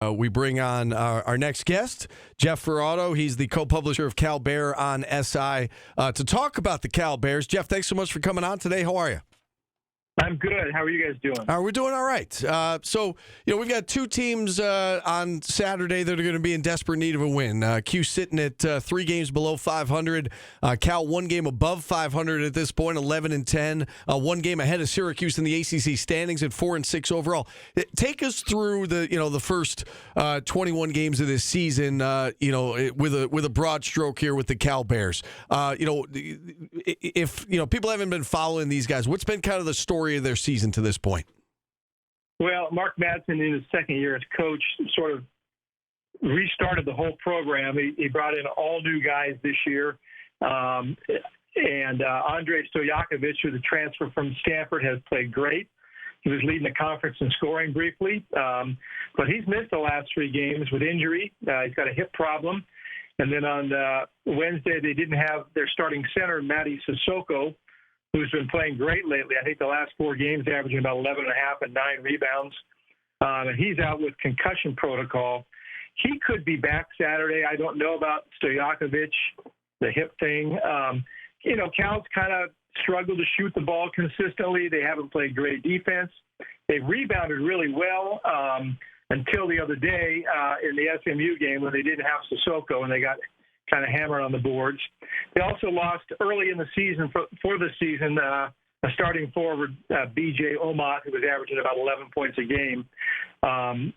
We bring on our next guest, Jeff Faraudo. He's the co-publisher of Cal Bear on SI to talk about the Cal Bears. Jeff, thanks so much for coming on today. How are you? I'm good. How are you guys doing? We're doing all right. So, we've got two teams on Saturday that are going to be in desperate need of a win. Q sitting at 3 games below 500. Cal 1 game above 500 at this point, 11-10. 1 game ahead of Syracuse in the ACC standings at 4-6 overall. Take us through the first 21 games of this season. With a broad stroke here with the Cal Bears. If people haven't been following these guys, what's been kind of the story of their season to this point? Well, Mark Madsen, in his second year as coach, sort of restarted the whole program. He brought in all new guys this year. And Andrei Stojakovic, who's a transfer from Stanford, has played great. He was leading the conference in scoring briefly. But he's missed the last 3 games with injury. He's got a hip problem. And then on Wednesday, they didn't have their starting center, Matty Sissoko, who's been playing great lately. I think the last 4 games averaging about 11.5 and 9 rebounds. And he's out with concussion protocol. He could be back Saturday. I don't know about Stojakovic, the hip thing. Cal's kind of struggled to shoot the ball consistently. They haven't played great defense. They rebounded really well until the other day in the SMU game when they didn't have Sissoko and they got kind of hammered on the boards. They also lost early in the season for the season a starting forward, B.J. Omat, who was averaging about 11 points a game. And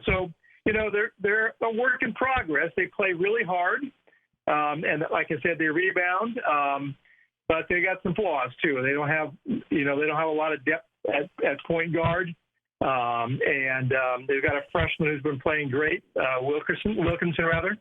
so, they're a work in progress. They play really hard. And like I said, they rebound. But they got some flaws too. They don't have a lot of depth at point guard. And they've got a freshman who's been playing great, Wilkinson rather.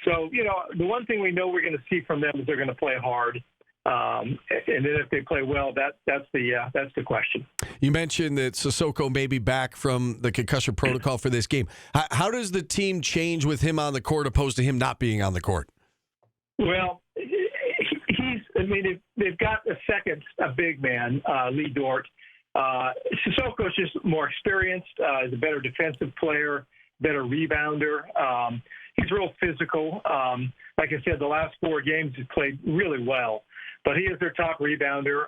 So, the one thing we know we're going to see from them is they're going to play hard. And then if they play well, that's the question. You mentioned that Sissoko may be back from the concussion protocol for this game. How does the team change with him on the court opposed to him not being on the court? Well, they've got a big man, Lee Dort. Sissoko's just more experienced, is a better defensive player, better rebounder. He's real physical. Like I said, the last 4 games he's played really well, but he is their top rebounder.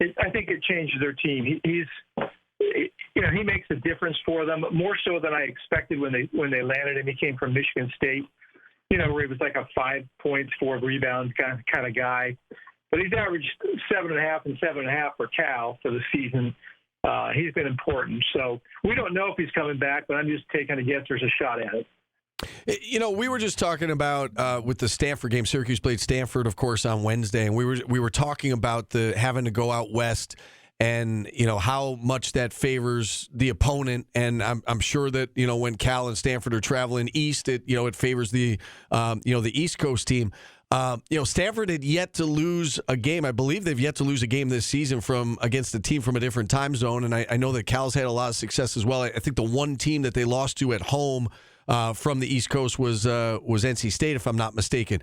I think it changes their team. He makes a difference for them, more so than I expected when they landed him. He came from Michigan State, where he was like a 5 points, 4 rebounds kind of guy. But he's averaged 7.5 and 7.5 for Cal for the season. He's been important. So we don't know if he's coming back, but I'm just taking a guess there's a shot at it. We were just talking about with the Stanford game. Syracuse played Stanford, of course, on Wednesday, and we were talking about the having to go out west and how much that favors the opponent. And I'm sure that when Cal and Stanford are traveling east, it favors the the East Coast team. Stanford had yet to lose a game. I believe they've yet to lose a game this season against a team from a different time zone. And I know that Cal's had a lot of success as well. I think the one team that they lost to at home from the East Coast was NC State, if I'm not mistaken.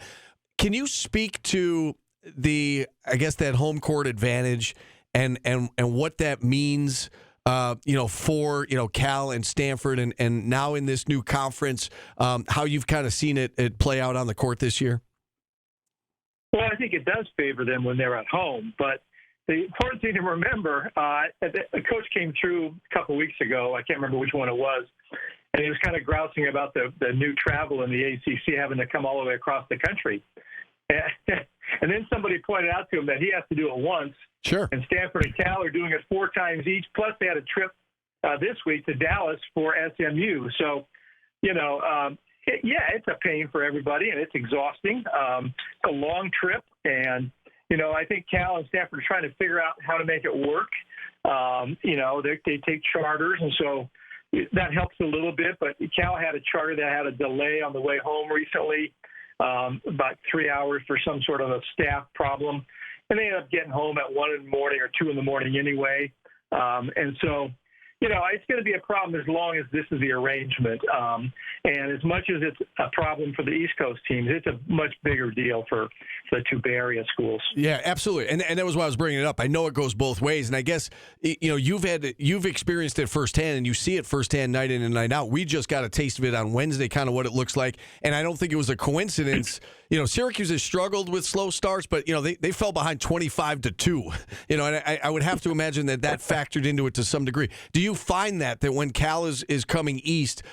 Can you speak to that home court advantage and what that means for Cal and Stanford and now in this new conference, how you've kind of seen it play out on the court this year? Well, I think it does favor them when they're at home. But the important thing to remember, a coach came through a couple of weeks ago. I can't remember which one it was. And he was kind of grousing about the new travel in the ACC having to come all the way across the country. And then somebody pointed out to him that he has to do it once. Sure. And Stanford and Cal are doing it 4 times each. Plus, they had a trip this week to Dallas for SMU. So, it's a pain for everybody, and it's exhausting. It's a long trip, and, I think Cal and Stanford are trying to figure out how to make it work. They take charters, and so that helps a little bit. But Cal had a charter that had a delay on the way home recently, about 3 hours for some sort of a staff problem. And they ended up getting home at 1 in the morning or 2 in the morning anyway. And so, it's going to be a problem as long as this is the arrangement. And as much as it's a problem for the East Coast teams, it's a much bigger deal for the two Bay Area schools. Yeah, absolutely. And that was why I was bringing it up. I know it goes both ways. And I guess, you've experienced it firsthand, and you see it firsthand night in and night out. We just got a taste of it on Wednesday, kind of what it looks like. And I don't think it was a coincidence. Syracuse has struggled with slow starts, but, they fell behind 25-2. And I would have to imagine that factored into it to some degree. Do you find that when Cal is coming east,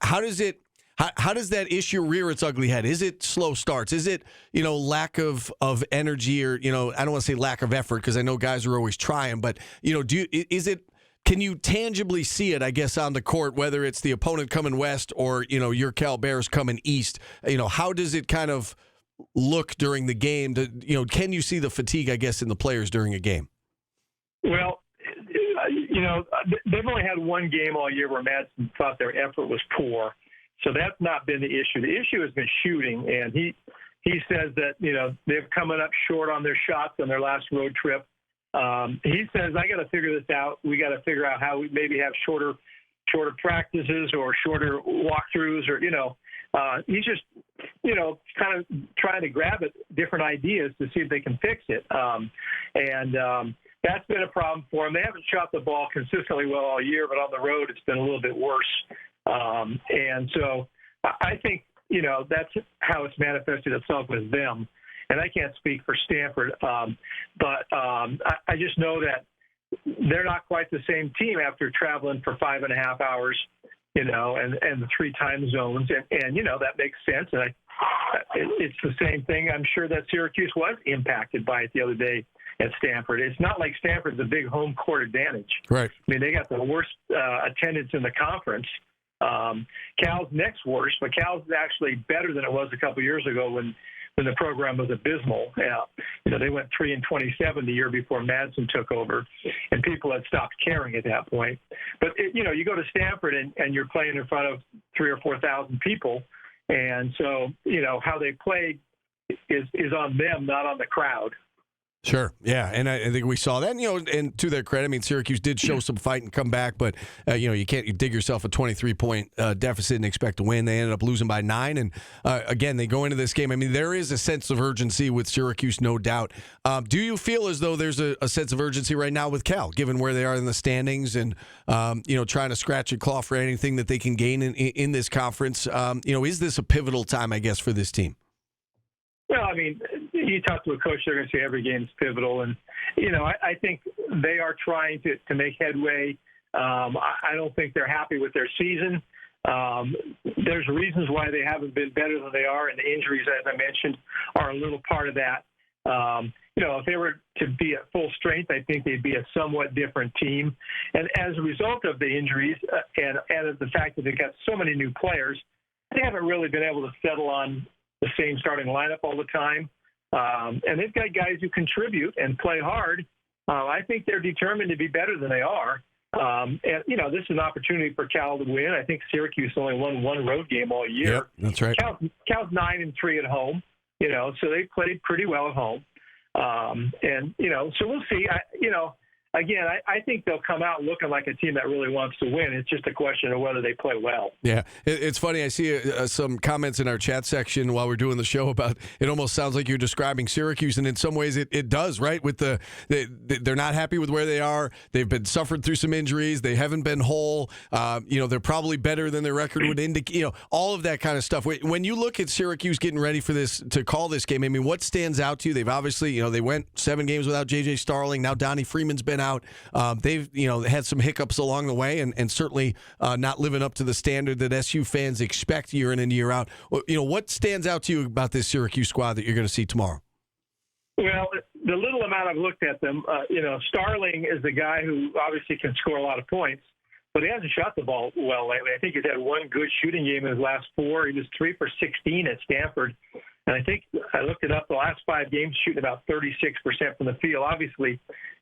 how does that issue rear its ugly head? Is it slow starts? Is it, lack of energy, or, I don't want to say lack of effort, because I know guys are always trying, but, can you tangibly see it, I guess, on the court, whether it's the opponent coming west or, your Cal Bears coming east? How does it kind of look during the game? Can you see the fatigue, I guess, in the players during a game? Well, they've only had one game all year where Madsen thought their effort was poor. So that's not been the issue. The issue has been shooting, and he says that, they're coming up short on their shots on their last road trip. He says, I got to figure this out. We got to figure out how we maybe have shorter practices or shorter walkthroughs, or, he's just, kind of trying to grab at different ideas to see if they can fix it. That's been a problem for them. They haven't shot the ball consistently well all year, but on the road it's been a little bit worse. And so I think, that's how it's manifested itself with them. And I can't speak for Stanford, but I just know that they're not quite the same team after traveling for 5.5 hours, and the 3 time zones. And that makes sense. And it's the same thing. I'm sure that Syracuse was impacted by it the other day at Stanford. It's not like Stanford's a big home court advantage. Right. I mean, they got the worst attendance in the conference. Cal's next worst, but Cal's actually better than it was a couple years ago when the program was abysmal. They went 3-27 the year before Madsen took over, and people had stopped caring at that point. But you go to Stanford and you're playing in front of 3,000 or 4,000 people, and so how they play is on them, not on the crowd. Sure, yeah, and I think we saw that. And to their credit, Syracuse did show some fight and come back, but you can't dig yourself a 23-point deficit and expect to win. They ended up losing by 9, and again, they go into this game. there is a sense of urgency with Syracuse, no doubt. Do you feel as though there's a sense of urgency right now with Cal, given where they are in the standings, and trying to scratch and claw for anything that they can gain in this conference? Is this a pivotal time, I guess, for this team? Well, you talk to a coach, they're going to say every game is pivotal. And, I think they are trying to make headway. I don't think they're happy with their season. There's reasons why they haven't been better than they are, and the injuries, as I mentioned, are a little part of that. If they were to be at full strength, I think they'd be a somewhat different team. And as a result of the injuries and of the fact that they've got so many new players, they haven't really been able to settle on the same starting lineup all the time. And they've got guys who contribute and play hard. I think they're determined to be better than they are. And, this is an opportunity for Cal to win. I think Syracuse only won one road game all year. Yep, that's right. Cal's 9-3 at home, so they played pretty well at home. So we'll see. I think they'll come out looking like a team that really wants to win. It's just a question of whether they play well. Yeah, it's funny. I see some comments in our chat section while we're doing the show about it. Almost sounds like you're describing Syracuse, and in some ways it does, right? With they're not happy with where they are. They've been suffered through some injuries. They haven't been whole. They're probably better than their record would indicate. All of that kind of stuff. When you look at Syracuse getting ready for this to call this game, what stands out to you? They've obviously, they went 7 games without J.J. Starling. Now Donnie Freeman's been out. They've had some hiccups along the way, and certainly not living up to the standard that SU fans expect year in and year out. What stands out to you about this Syracuse squad that you're going to see tomorrow? Well, the little amount I've looked at them, Starling is the guy who obviously can score a lot of points, but he hasn't shot the ball well lately. I think he's had one good shooting game in his last 4. He was 3 for 16 at Stanford. And I think I looked it up, the last 5 games shooting about 36% from the field. Obviously,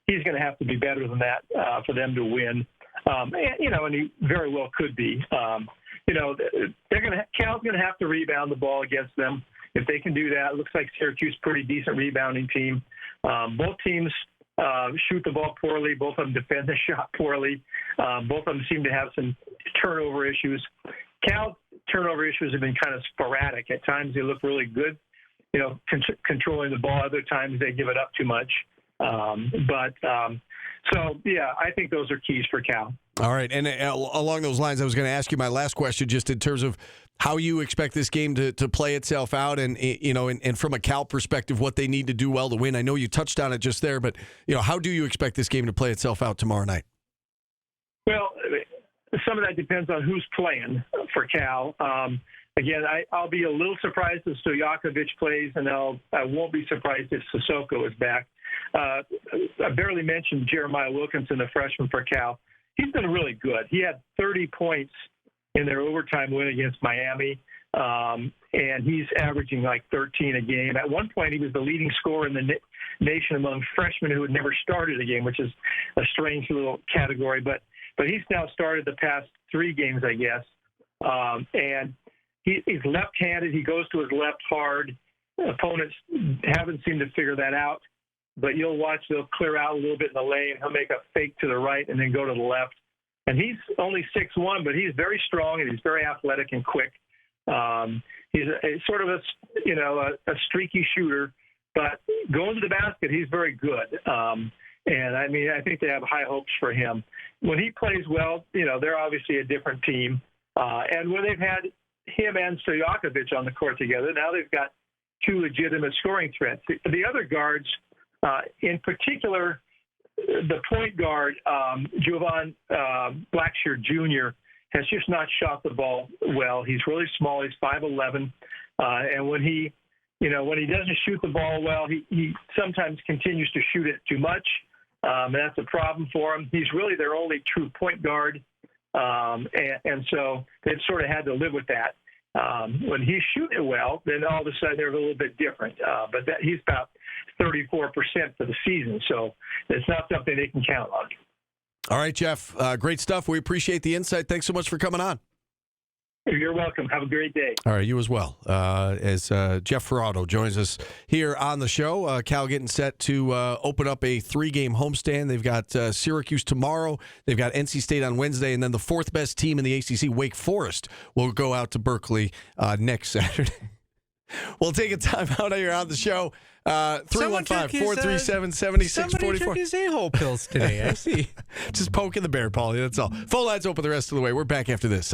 he's going to have to be better than that for them to win. And he very well could be. Cal's going to have to rebound the ball against them. If they can do that, it looks like Syracuse pretty decent rebounding team. Both teams shoot the ball poorly. Both of them defend the shot poorly. Both of them seem to have some turnover issues. Cal's turnover issues have been kind of sporadic. At times they look really good, controlling the ball. Other times they give it up too much. So, yeah, I think those are keys for Cal. All right. And along those lines, I was going to ask you my last question just in terms of how you expect this game to play itself out and from a Cal perspective, what they need to do well to win. I know you touched on it just there, but, how do you expect this game to play itself out tomorrow night? Well, some of that depends on who's playing for Cal. Again, I'll be a little surprised if Stojakovic plays, and I won't be surprised if Sissoko is back. I barely mentioned Jeremiah Wilkinson, the freshman for Cal. He's been really good. He had 30 points in their overtime win against Miami, and he's averaging like 13 a game. At one point, he was the leading scorer in the nation among freshmen who had never started a game, which is a strange little category. But he's now started the past 3 games, I guess, and he's left-handed. He goes to his left hard. Opponents haven't seemed to figure that out. But you'll watch, they'll clear out a little bit in the lane. He'll make a fake to the right and then go to the left. And he's only 6'1", but he's very strong and he's very athletic and quick. He's sort of a streaky shooter, but going to the basket, he's very good. And I think they have high hopes for him. When he plays well, they're obviously a different team. And when they've had him and Stojakovic on the court together, now they've got 2 legitimate scoring threats. The other guards, in particular, the point guard, Jovan Blackshear Jr., has just not shot the ball well. He's really small. He's 5'11", and when he doesn't shoot the ball well, he sometimes continues to shoot it too much, and that's a problem for him. He's really their only true point guard, and so they've sort of had to live with that. When he's shooting it well, then all of a sudden they're a little bit different. But he's about 34% for the season, so it's not something they can count on. All right, Jeff. Great stuff. We appreciate the insight. Thanks so much for coming on. You're welcome. Have a great day. All right, you as well. As Jeff Faraudo joins us here on the show, Cal getting set to open up a 3-game homestand. They've got Syracuse tomorrow. They've got NC State on Wednesday, and then the 4th best team in the ACC, Wake Forest, will go out to Berkeley next Saturday. We'll take a time out here on the show. 315-437-7644. Somebody took his a-hole pills today, I see. Just poking the bear, Paulie, that's all. Phone lines open the rest of the way. We're back after this.